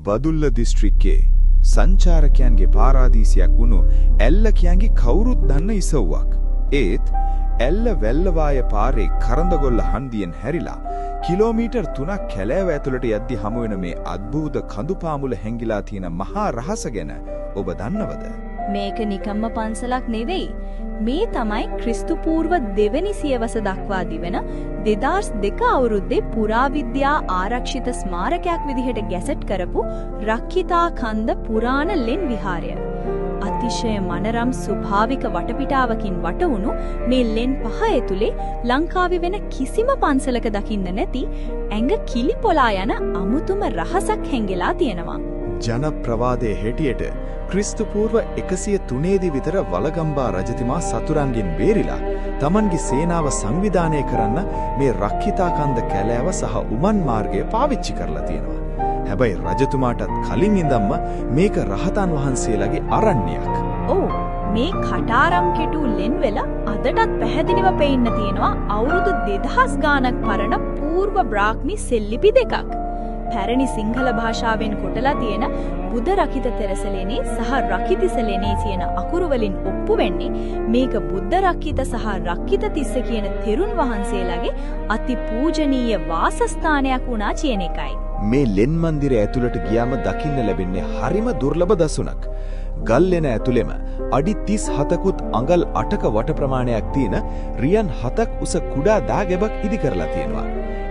බදුල්ල දිස්ත්‍රික්කයේ සංචාරකයන්ගේ පාරාදීසයක් වුණු ඇල්ල කියන්ගේ කවුරුත් දන්න ඉසව්වක්. ඒත් ඇල්ල වැල්ලවාය පාරේ කරඳගොල්ල හන්දියෙන් හැරිලා කිලෝමීටර් 3ක් කැලෑව ඇතුළට යද්දි හමු වෙන මේ අද්භූත කඳුපාමුල හැංගිලා තියෙන මහා රහස ගැන ඔබ දන්නවද? මේක නිකම්ම පන්සලක් නෙවෙයි. මේ තමයි ක්‍රිස්තු පූර්ව දෙවැනි සියවස දක්වා දිවෙන 2002 අවුරුද්දේ පුරාවිද්‍යා ආරක්ෂිත ස්මාරකයක් විදිහට ගැසට් කරපු රක්ඛිතා කන්ද පුරාණ ලෙන් විහාරය. අතිශය මනරම් ස්වභාවික වටපිටාවකින් වටවුණු මේ ලෙන් පහ ඇතුලේ ලංකාවේ වෙන කිසිම පන්සලක දකින්න නැති ඇඟ කිලිපොලා යන අමුතුම රහසක් හැංගිලා තියෙනවා. ජන ප්‍රවාදයේ හැටියට ක්‍රිස්තු පූර්ව 103 දී විතර වලගම්බා රජතුමා සතුරන්ගෙන් බේරිලා තමන්ගේ සේනාව සංවිධානය කරන්න මේ රක්ඛිතා කන්ද කැලෑව සහ උමන් මාර්ගය පාවිච්චි කරලා තියෙනවා. හැබැයි රජතුමාටත් කලින් ඉඳන්ම මේක රහතන් වහන්සේලාගේ අරණ්‍යයක්. ඔව් මේ කටාරම් කෙටු ලෙන් වෙල අදටත් පැහැදිලිව පේන්න තියෙනවා අවුරුදු 2000 ගාණක් පරණ පූර්ව බ්‍රාහ්මී සෙල්ලිපි දෙකක්. පැරණි සිංහල භාෂාවෙන් කොටලා තියෙන බුද්ධ රකිත තෙරසලෙනේ සහ රකිතිසලෙනේ කියන අකුරු වලින් ඔප්පු වෙන්නේ මේක බුද්ධ රකිත සහ රකිත තිස්ස කියන තෙරුන් වහන්සේලාගේ අති පූජනීය වාසස්ථානයක් වුණා කියන එකයි. මේ ලෙන් මන්දිරය ඇතුළට ගියාම දකින්න ලැබෙන්නේ හරිම දුර්ලභ දසුණක්. ගල්ලෙන ඇතුළෙම අඩි 37කුත් අඟල් 8ක වට ප්‍රමාණයක් තියෙන රියන් 7ක් උස කුඩා දාගැබක් ඉදි කරලා තියෙනවා.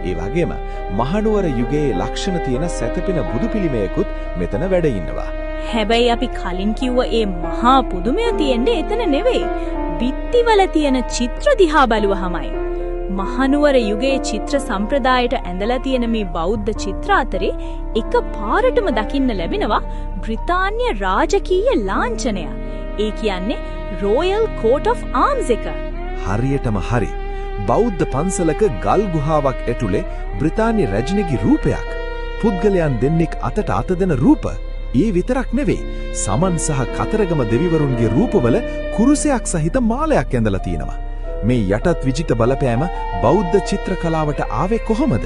ඒ වගේම මහනුවර යුගයේ ලක්ෂණ තියෙන සැතපෙන බුදු පිළිමයකුත් මෙතන වැඩ ඉන්නවා. හැබැයි අපි කලින් කිව්ව ඒ මහා පුදුමය තියෙන්නේ එතන නෙවෙයි. බිත්තිවල තියෙන චිත්‍ර දිහා බලුවහමයි. මහනුවර යුගයේ චිත්‍ර සම්ප්‍රදායට ඇඳලා තියෙන මේ බෞද්ධ චිත්‍ර අතරේ එක පාරටම දකින්න ලැබෙනවා බ්‍රිතාන්‍ය රාජකීය ලාංඡනය. ඒ කියන්නේ රොයල් කෝට් ඔෆ් ආම්ස් එක. හරියටම හරි. බෞද්ධ පන්සලක ගල් ගුහාවක් ඇතුලේ බ්‍රිතාන්‍ය රජුණිගේ රූපයක්. පුද්ගලයන් දෙන්නෙක් අතට අත දෙන රූප. ඒ විතරක් නෙවෙයි. සමන් සහ කතරගම දෙවිවරුන්ගේ රූපවල කුරුසයක් සහිත මාලයක් ඇඳලා තියෙනවා. මේ යටත් විජිත බලපෑම බෞද්ධ චිත්‍ර කලාවට ආවේ කොහොමද?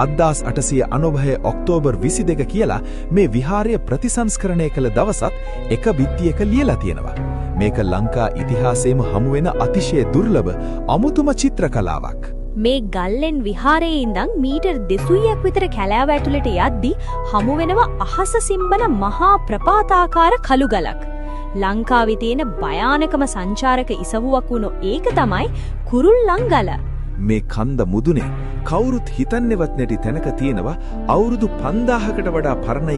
1890 ඔක්තෝබර් 22 කියලා මේ විහාරය ප්‍රතිසංස්කරණය කළ දවසත් එක බිත්තියක ලියලා තියෙනවා. මේක ලංකා ඉතිහාසයේම හමු වෙන අතිශය දුර්ලභ අමුතුම චිත්‍ර කලාවක්. මේ ගල්ලෙන් විහාරයේ ඉඳන් මීටර් 200ක් විතර කැලෑව ඇතුළට යද්දී හමු වෙනවා අහස සිම්බන මහා ප්‍රපාතාකාර කළු ගලක්. ලංකාවේ තියෙන භයානකම සංචාරක ඉසවුවක් වුණු ඒක තමයි කුරුල්ලන් ගල. මේ කන්ද මුදුනේ කවුරුත් හිතන්නේවත් නැති තැනක තියෙනවා අවුරුදු 5000කට වඩා පරණ